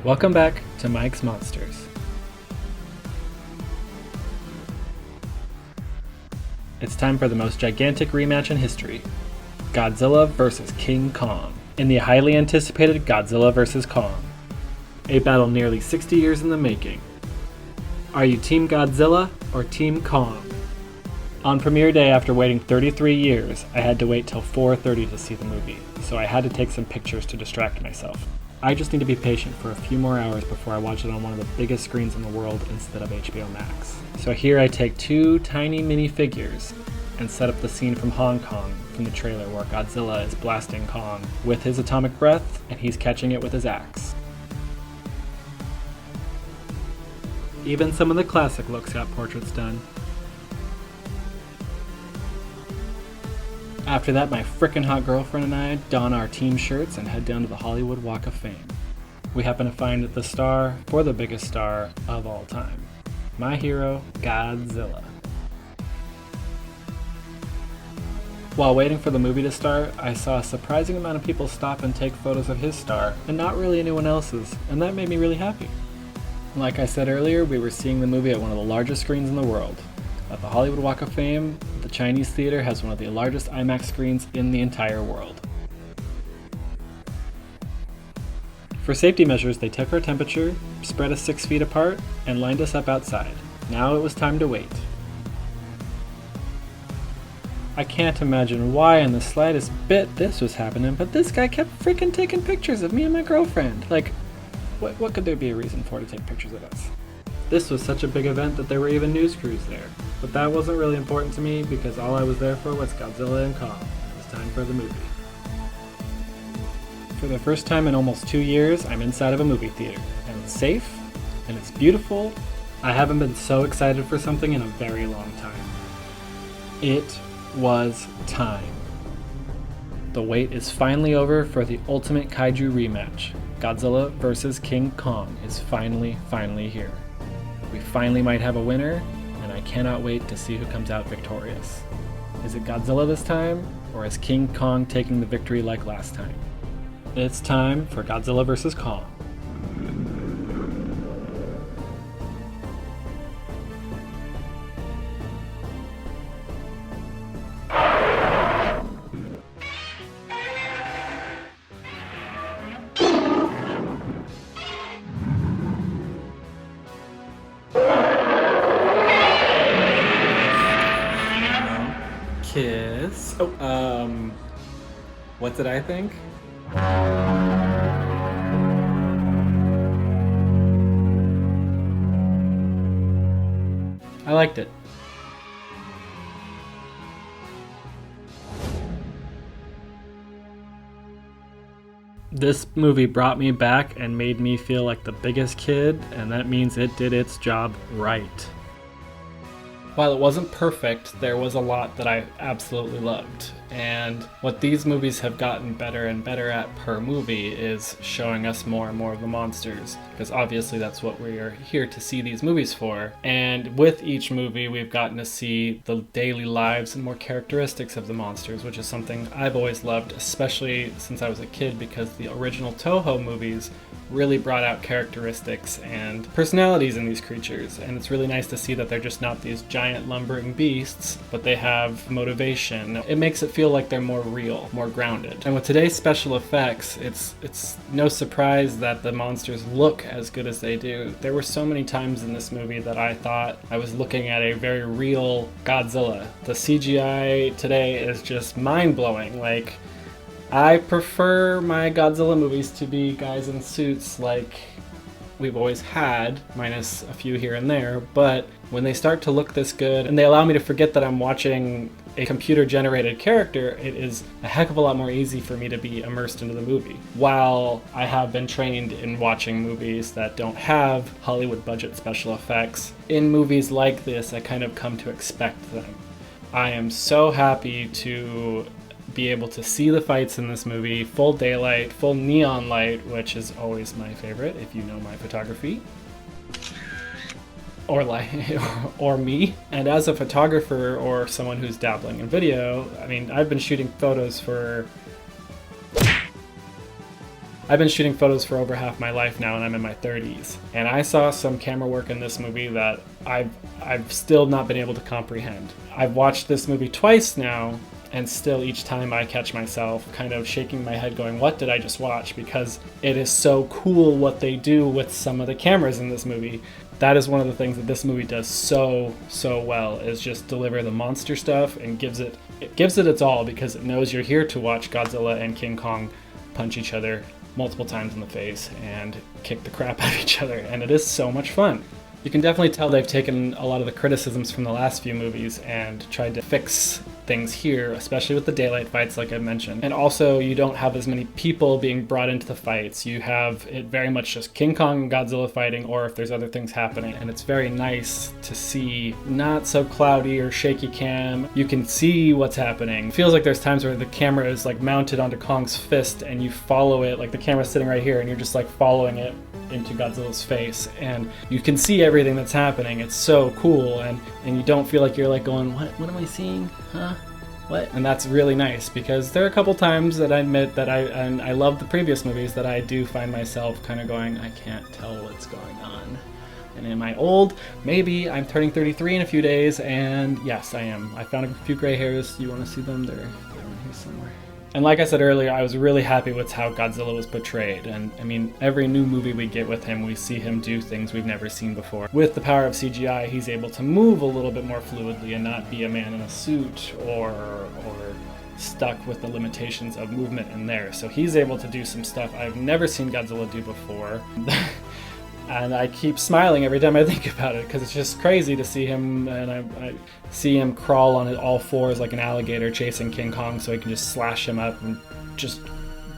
Welcome back to Mike's Monsters. It's time for the most gigantic rematch in history, Godzilla vs. King Kong, in the highly anticipated Godzilla vs. Kong, a battle nearly 60 years in the making. Are you Team Godzilla or Team Kong? On premiere day, after waiting 33 years, I had to wait till 4:30 to see the movie, so I had to take some pictures to distract myself. I just need to be patient for a few more hours before I watch it on one of the biggest screens in the world instead of HBO Max. So here I take two tiny mini figures and set up the scene from Hong Kong from the trailer where Godzilla is blasting Kong with his atomic breath and he's catching it with his axe. Even some of the classic looks got portraits done. After that, my frickin' hot girlfriend and I don our team shirts and head down to the Hollywood Walk of Fame. We happen to find the star for the biggest star of all time. My hero, Godzilla. While waiting for the movie to start, I saw a surprising amount of people stop and take photos of his star, and not really anyone else's, and that made me really happy. Like I said earlier, we were seeing the movie at one of the largest screens in the world. At the Hollywood Walk of Fame, the Chinese theater has one of the largest IMAX screens in the entire world. For safety measures, they took our temperature, spread us 6 feet apart, and lined us up outside. Now it was time to wait. I can't imagine why in the slightest bit this was happening, but this guy kept freaking taking pictures of me and my girlfriend. Like, what could there be a reason for to take pictures of us? This was such a big event that there were even news crews there. But that wasn't really important to me because all I was there for was Godzilla and Kong. It was time for the movie. For the first time in almost 2 years, I'm inside of a movie theater. And it's safe, and it's beautiful. I haven't been so excited for something in a very long time. It was time. The wait is finally over for the ultimate Kaiju rematch. Godzilla vs. King Kong is finally here. We finally might have a winner, and I cannot wait to see who comes out victorious. Is it Godzilla this time, or is King Kong taking the victory like last time? It's time for Godzilla vs. Kong. Kiss. What did I think? I liked it. This movie brought me back and made me feel like the biggest kid, and that means it did its job right. While it wasn't perfect, there was a lot that I absolutely loved. And what these movies have gotten better and better at per movie is showing us more and more of the monsters, because obviously that's what we are here to see these movies for. And with each movie, we've gotten to see the daily lives and more characteristics of the monsters, which is something I've always loved, especially since I was a kid, because the original Toho movies really brought out characteristics and personalities in these creatures. And it's really nice to see that they're just not these giant lumbering beasts, but they have motivation. It makes it feel like they're more real, more grounded. And with today's special effects, it's no surprise that the monsters look as good as they do. There were so many times in this movie that I thought I was looking at a very real Godzilla. The CGI today is just mind-blowing. Like, I prefer my Godzilla movies to be guys in suits like we've always had, minus a few here and there, but when they start to look this good and they allow me to forget that I'm watching a computer-generated character, it is a heck of a lot more easy for me to be immersed into the movie. While I have been trained in watching movies that don't have Hollywood budget special effects, in movies like this, I kind of come to expect them. I am so happy to be able to see the fights in this movie, full daylight, full neon light, which is always my favorite if you know my photography. Or me. And as a photographer or someone who's dabbling in video, I mean, I've been shooting photos for I've been shooting photos for over half my life now, and I'm in my 30s. And I saw some camera work in this movie that I've still not been able to comprehend. I've watched this movie twice now, and still each time I catch myself kind of shaking my head going, what did I just watch? Because it is so cool what they do with some of the cameras in this movie. That is one of the things that this movie does so well, is just deliver the monster stuff and gives it its all, because it knows you're here to watch Godzilla and King Kong punch each other multiple times in the face and kick the crap out of each other, and it is so much fun. You can definitely tell they've taken a lot of the criticisms from the last few movies and tried to fix things here, especially with the daylight fights, like I mentioned. And also, you don't have as many people being brought into the fights. You have it very much just King Kong and Godzilla fighting, or if there's other things happening. And it's very nice to see not so cloudy or shaky cam. You can see what's happening. It feels like there's times where the camera is like mounted onto Kong's fist and you follow it, like the camera's sitting right here and you're just like following it into Godzilla's face, and you can see everything that's happening. It's so cool, and you don't feel like you're like going, what am I seeing? Huh? What? And that's really nice, because there are a couple times that I admit that I love the previous movies, that I do find myself kind of going, I can't tell what's going on. And am I old? Maybe. I'm turning 33 in a few days, and yes, I am. I found a few gray hairs. You want to see them? They're in here somewhere. And like I said earlier, I was really happy with how Godzilla was portrayed. And I mean, every new movie we get with him, we see him do things we've never seen before. With the power of CGI, he's able to move a little bit more fluidly and not be a man in a suit or stuck with the limitations of movement in there. So he's able to do some stuff I've never seen Godzilla do before. And I keep smiling every time I think about it, because it's just crazy to see him, and I see him crawl on all fours like an alligator chasing King Kong so he can just slash him up and just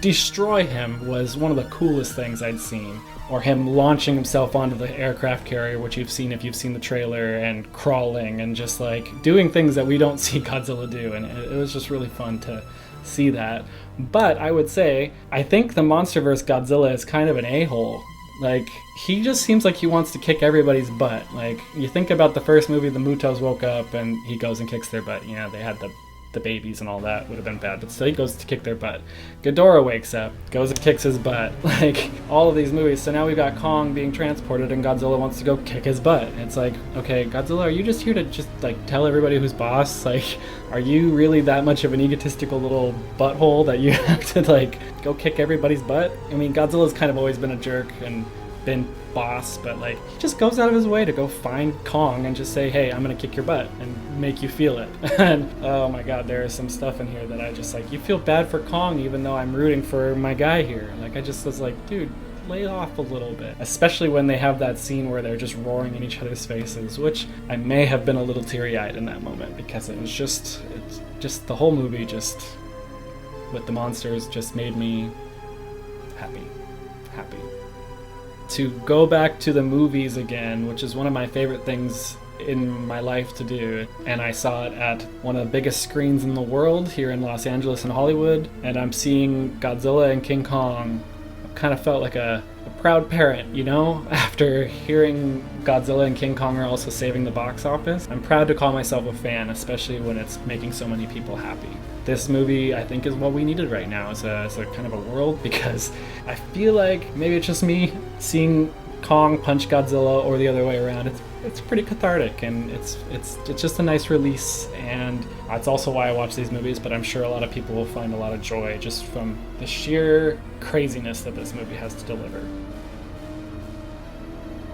destroy him. Was one of the coolest things I'd seen. Or him launching himself onto the aircraft carrier, which you've seen if you've seen the trailer, and crawling and just like doing things that we don't see Godzilla do, and it was just really fun to see that. But I would say, I think the Monsterverse Godzilla is kind of an a-hole. Like, he just seems like he wants to kick everybody's butt. Like, you think about the first movie, the Mutos woke up and he goes and kicks their butt. You know, they had the babies and all that, would have been bad, but still he goes to kick their butt. Ghidorah wakes up, goes and kicks his butt. Like, all of these movies. So now we've got Kong being transported and Godzilla wants to go kick his butt. It's like, okay, Godzilla, are you just here to just, like, tell everybody who's boss? Like, are you really that much of an egotistical little butthole that you have to, like, go kick everybody's butt? I mean, Godzilla's kind of always been a jerk and been boss, but like, he just goes out of his way to go find Kong and just say, hey, I'm gonna kick your butt and make you feel it. And oh my god, there is some stuff in here that I just like, you feel bad for Kong even though I'm rooting for my guy here. Like, I just was like, dude, lay off a little bit. Especially when they have that scene where they're just roaring in each other's faces, which I may have been a little teary-eyed in that moment, because it's just the whole movie just with the monsters just made me happy. To go back to the movies again, which is one of my favorite things in my life to do, and I saw it at one of the biggest screens in the world here in Los Angeles and Hollywood, and I'm seeing Godzilla and King Kong. I kind of felt like a proud parent, you know, after hearing Godzilla and King Kong are also saving the box office. I'm proud to call myself a fan, especially when it's making so many people happy. This movie, I think, is what we needed right now as a kind of a world, because I feel like maybe it's just me seeing Kong punch Godzilla or the other way around. It's pretty cathartic, and it's just a nice release, and that's also why I watch these movies. But I'm sure a lot of people will find a lot of joy just from the sheer craziness that this movie has to deliver.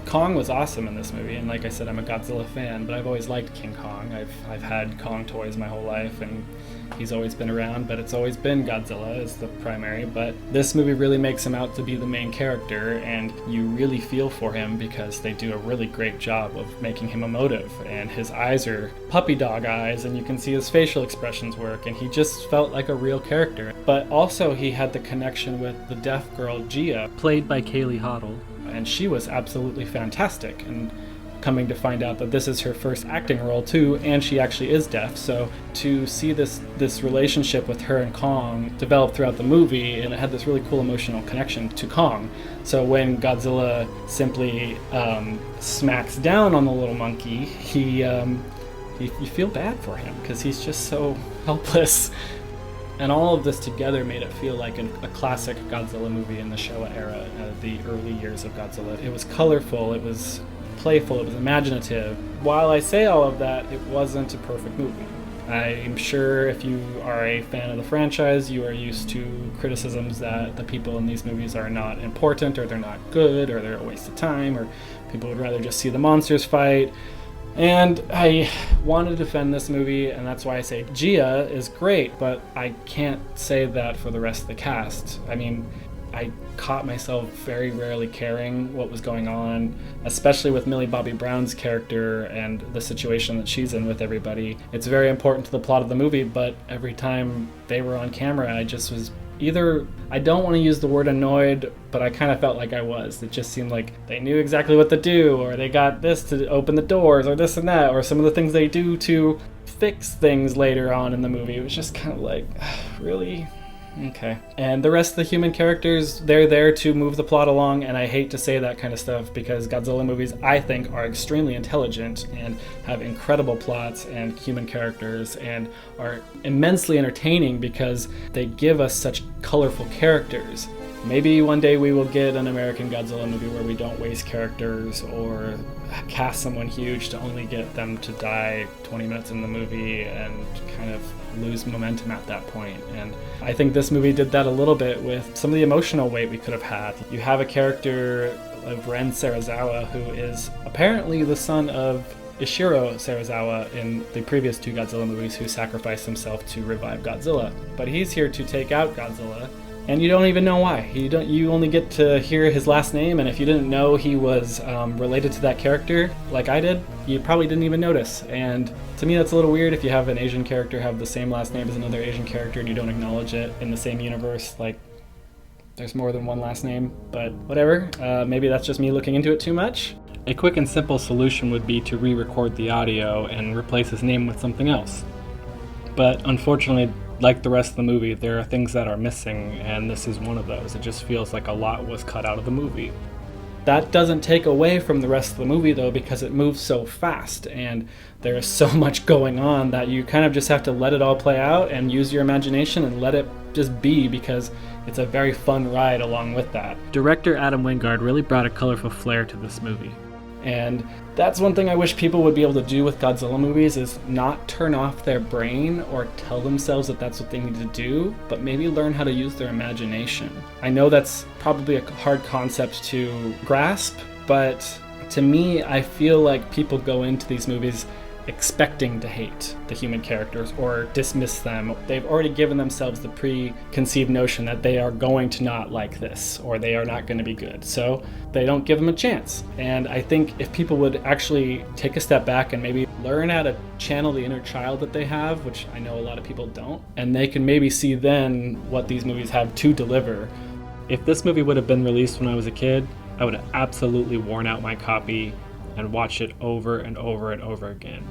Kong was awesome in this movie, and like I said, I'm a Godzilla fan, but I've always liked King Kong. I've had Kong toys my whole life, and he's always been around, but it's always been Godzilla as the primary. But this movie really makes him out to be the main character, and you really feel for him because they do a really great job of making him emotive, and his eyes are puppy dog eyes, and you can see his facial expressions work, and he just felt like a real character. But also he had the connection with the deaf girl Gia, played by Kaylee Hoddle. And she was absolutely fantastic, and coming to find out that this is her first acting role too, and she actually is deaf. So to see this relationship with her and Kong develop throughout the movie, and it had this really cool emotional connection to Kong. So when Godzilla simply smacks down on the little monkey, you feel bad for him because he's just so helpless. And all of this together made it feel like a classic Godzilla movie in the Showa era, the early years of Godzilla. It was colorful, it was playful, it was imaginative. While I say all of that, it wasn't a perfect movie. I'm sure if you are a fan of the franchise, you are used to criticisms that the people in these movies are not important, or they're not good, or they're a waste of time, or people would rather just see the monsters fight. And I want to defend this movie, and that's why I say Gia is great, but I can't say that for the rest of the cast. I mean, I caught myself very rarely caring what was going on, especially with Millie Bobby Brown's character and the situation that she's in with everybody. It's very important to the plot of the movie, but every time they were on camera, I just was either, I don't want to use the word annoyed, but I kind of felt like I was. It just seemed like they knew exactly what to do, or they got this to open the doors, or this and that, or some of the things they do to fix things later on in the movie. It was just kind of like, really? Okay. And the rest of the human characters, they're there to move the plot along, and I hate to say that kind of stuff because Godzilla movies, I think, are extremely intelligent and have incredible plots and human characters and are immensely entertaining because they give us such colorful characters. Maybe one day we will get an American Godzilla movie where we don't waste characters or cast someone huge to only get them to die 20 minutes in the movie and kind of lose momentum at that point. And I think this movie did that a little bit with some of the emotional weight we could have had. You have a character of Ren Serizawa who is apparently the son of Ishiro Serizawa in the previous two Godzilla movies, who sacrificed himself to revive Godzilla. But he's here to take out Godzilla, and you don't even know why. You only get to hear his last name, and if you didn't know he was related to that character, like I did, you probably didn't even notice. And to me, that's a little weird if you have an Asian character have the same last name as another Asian character and you don't acknowledge it in the same universe. Like, there's more than one last name, but whatever. Maybe that's just me looking into it too much. A quick and simple solution would be to re-record the audio and replace his name with something else. But unfortunately, like the rest of the movie, there are things that are missing, and this is one of those. It just feels like a lot was cut out of the movie. That doesn't take away from the rest of the movie, though, because it moves so fast, and there is so much going on that you kind of just have to let it all play out and use your imagination and let it just be, because it's a very fun ride along with that. Director Adam Wingard really brought a colorful flair to this movie. And that's one thing I wish people would be able to do with Godzilla movies, is not turn off their brain or tell themselves that that's what they need to do, but maybe learn how to use their imagination. I know that's probably a hard concept to grasp, but to me, I feel like people go into these movies expecting to hate the human characters or dismiss them. They've already given themselves the preconceived notion that they are going to not like this, or they are not going to be good. So they don't give them a chance. And I think if people would actually take a step back and maybe learn how to channel the inner child that they have, which I know a lot of people don't, and they can maybe see then what these movies have to deliver. If this movie would have been released when I was a kid, I would have absolutely worn out my copy and watch it over and over and over again.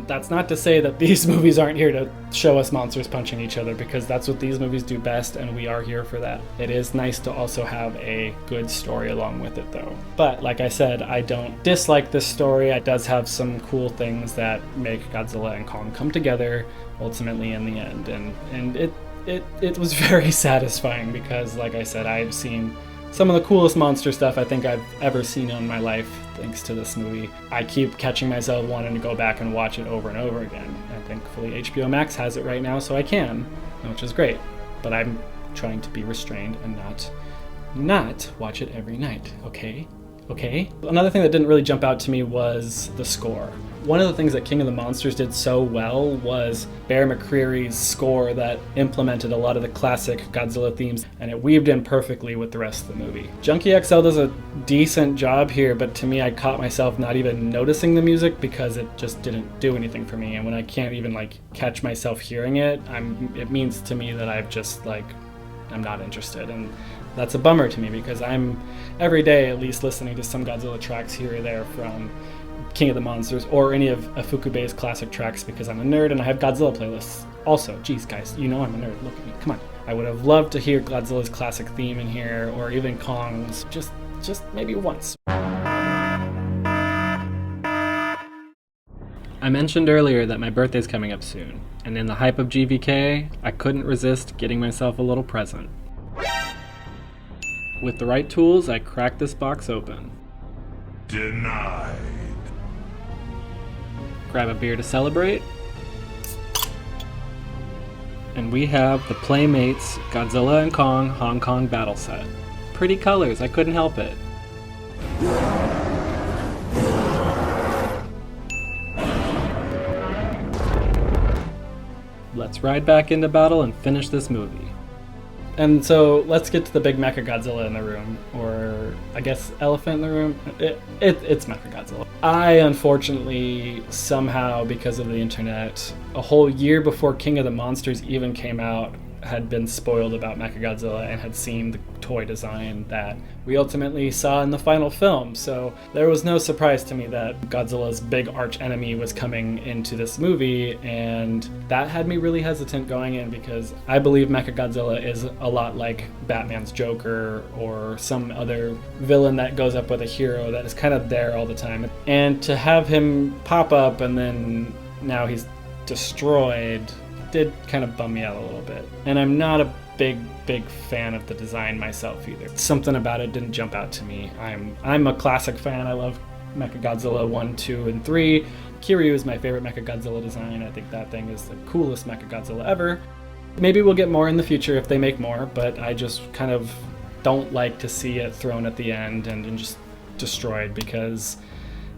That's not to say that these movies aren't here to show us monsters punching each other, because that's what these movies do best, and we are here for that. It is nice to also have a good story along with it, though. But like I said, I don't dislike this story. It does have some cool things that make Godzilla and Kong come together ultimately in the end, and it was very satisfying because, like I said, I've seen some of the coolest monster stuff I think I've ever seen in my life thanks to this movie. I keep catching myself wanting to go back and watch it over and over again. And thankfully HBO Max has it right now, so I can, which is great. But I'm trying to be restrained and not watch it every night, okay? Okay? Another thing that didn't really jump out to me was the score. One of the things that King of the Monsters did so well was Bear McCreary's score that implemented a lot of the classic Godzilla themes, and it weaved in perfectly with the rest of the movie. Junkie XL does a decent job here, but to me I caught myself not even noticing the music because it just didn't do anything for me, and when I can't even catch myself hearing it, it means to me that I'm not interested, and that's a bummer to me because I'm every day at least listening to some Godzilla tracks here or there from King of the Monsters or any of Ifukubei's classic tracks because I'm a nerd and I have Godzilla playlists. Also, geez guys, you know I'm a nerd, look at me, come on. I would have loved to hear Godzilla's classic theme in here, or even Kong's, just maybe once. I mentioned earlier that my birthday's coming up soon, and in the hype of GVK, I couldn't resist getting myself a little present. With the right tools, I cracked this box open. Denied. Grab a beer to celebrate. And we have the Playmates Godzilla and Kong Hong Kong battle set. Pretty colors, I couldn't help it. Let's ride back into battle and finish this movie. And so let's get to the big Mechagodzilla in the room, or I guess elephant in the room. It's Mechagodzilla. I unfortunately somehow, because of the internet, a whole year before King of the Monsters even came out, had been spoiled about Mechagodzilla and had seen the toy design that we ultimately saw in the final film. So there was no surprise to me that Godzilla's big arch enemy was coming into this movie, and that had me really hesitant going in because I believe Mechagodzilla is a lot like Batman's Joker or some other villain that goes up with a hero that is kind of there all the time. And to have him pop up and then now he's destroyed did kind of bum me out a little bit. And I'm not a big fan of the design myself either. Something about it didn't jump out to me. I'm a classic fan. I love Mechagodzilla 1, 2, and 3. Kiryu is my favorite Mechagodzilla design. I think that thing is the coolest Mechagodzilla ever. Maybe we'll get more in the future if they make more, but I just kind of don't like to see it thrown at the end and just destroyed, because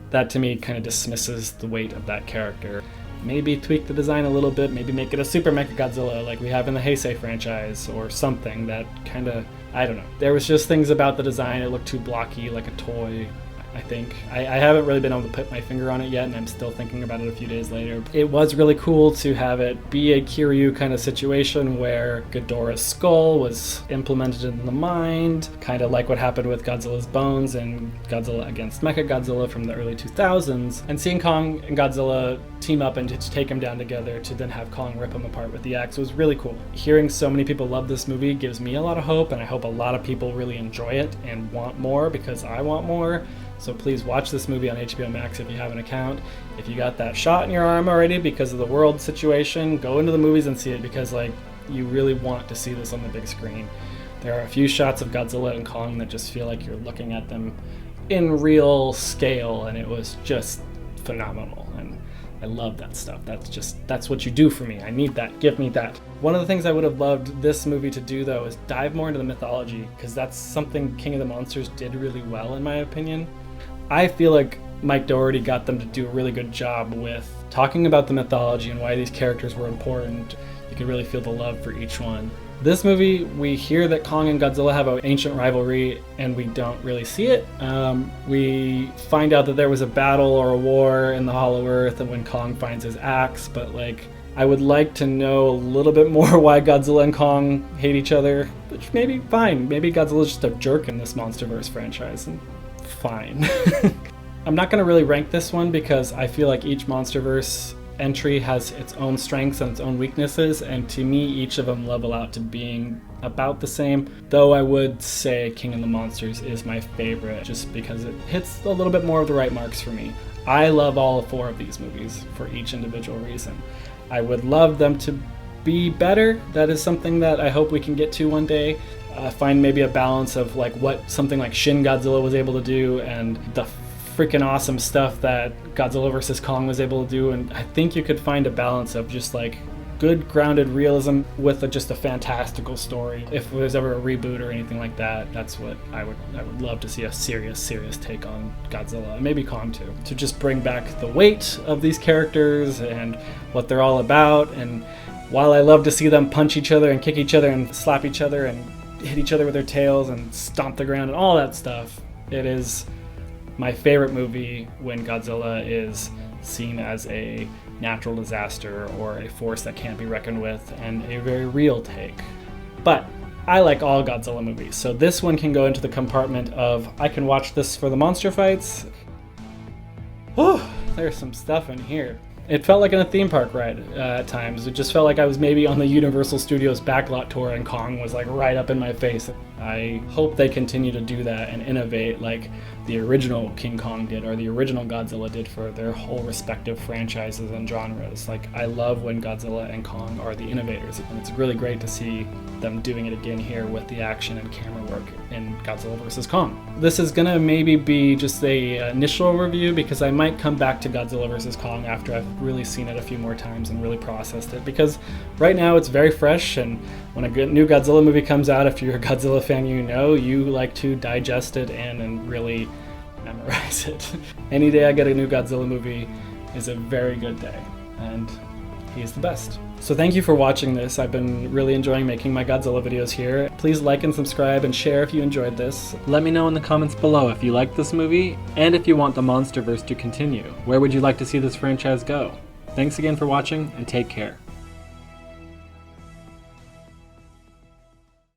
that to me kind of dismisses the weight of that character. Maybe tweak the design a little bit, maybe make it a Super Mechagodzilla like we have in the Heisei franchise or something that kind of, I don't know. There was just things about the design, it looked too blocky, like a toy, I think. I haven't really been able to put my finger on it yet, and I'm still thinking about it a few days later. It was really cool to have it be a Kiryu kind of situation where Ghidorah's skull was implemented in the mind, kind of like what happened with Godzilla's bones and Godzilla against Mechagodzilla from the early 2000s. And seeing Kong and Godzilla team up and to take him down together to then have Kong rip him apart with the axe was really cool. Hearing so many people love this movie gives me a lot of hope, and I hope a lot of people really enjoy it and want more because I want more. So please watch this movie on HBO Max if you have an account. If you got that shot in your arm already because of the world situation, go into the movies and see it, because you really want to see this on the big screen. There are a few shots of Godzilla and Kong that just feel like you're looking at them in real scale, and it was just phenomenal. And I love that stuff. That's what you do for me. I need that. Give me that. One of the things I would have loved this movie to do, though, is dive more into the mythology, because that's something King of the Monsters did really well, in my opinion. I feel like Mike Dougherty got them to do a really good job with talking about the mythology and why these characters were important. You could really feel the love for each one. This movie, we hear that Kong and Godzilla have an ancient rivalry, and we don't really see it. We find out that there was a battle or a war in the Hollow Earth, and when Kong finds his axe, but I would like to know a little bit more why Godzilla and Kong hate each other, which maybe fine. Maybe Godzilla's just a jerk in this Monsterverse franchise, and fine. I'm not going to really rank this one because I feel like each Monsterverse entry has its own strengths and its own weaknesses, and to me each of them level out to being about the same, though I would say King of the Monsters is my favorite just because it hits a little bit more of the right marks for me. I love all 4 of these movies for each individual reason. I would love them to be better. That is something that I hope we can get to one day. Find maybe a balance of what something like Shin Godzilla was able to do and the freaking awesome stuff that Godzilla vs. Kong was able to do. And I think you could find a balance of just good grounded realism with just a fantastical story. If there's ever a reboot or anything like that, that's what I would love to see, a serious take on Godzilla, and maybe Kong too, to just bring back the weight of these characters and what they're all about. And while I love to see them punch each other and kick each other and slap each other and hit each other with their tails and stomp the ground and all that stuff, it is my favorite movie when Godzilla is seen as a natural disaster or a force that can't be reckoned with, and a very real take. But I like all Godzilla movies, so this one can go into the compartment of I can watch this for the monster fights. Oh, there's some stuff in here. It felt like in a theme park ride at times. It just felt like I was maybe on the Universal Studios backlot tour and Kong was like right up in my face. I hope they continue to do that and innovate like the original King Kong did or the original Godzilla did for their whole respective franchises and genres. Like, I love when Godzilla and Kong are the innovators, and it's really great to see them doing it again here with the action and camera work in Godzilla vs. Kong. This is gonna maybe be just a initial review because I might come back to Godzilla vs. Kong after I've really seen it a few more times and really processed it, because right now it's very fresh, and when a new Godzilla movie comes out, if you're a Godzilla fan, you like to digest it and really memorize it. Any day I get a new Godzilla movie is a very good day, and he's the best. So thank you for watching this. I've been really enjoying making my Godzilla videos here. Please like and subscribe and share if you enjoyed this. Let me know in the comments below if you liked this movie and if you want the Monsterverse to continue. Where would you like to see this franchise go? Thanks again for watching, and take care.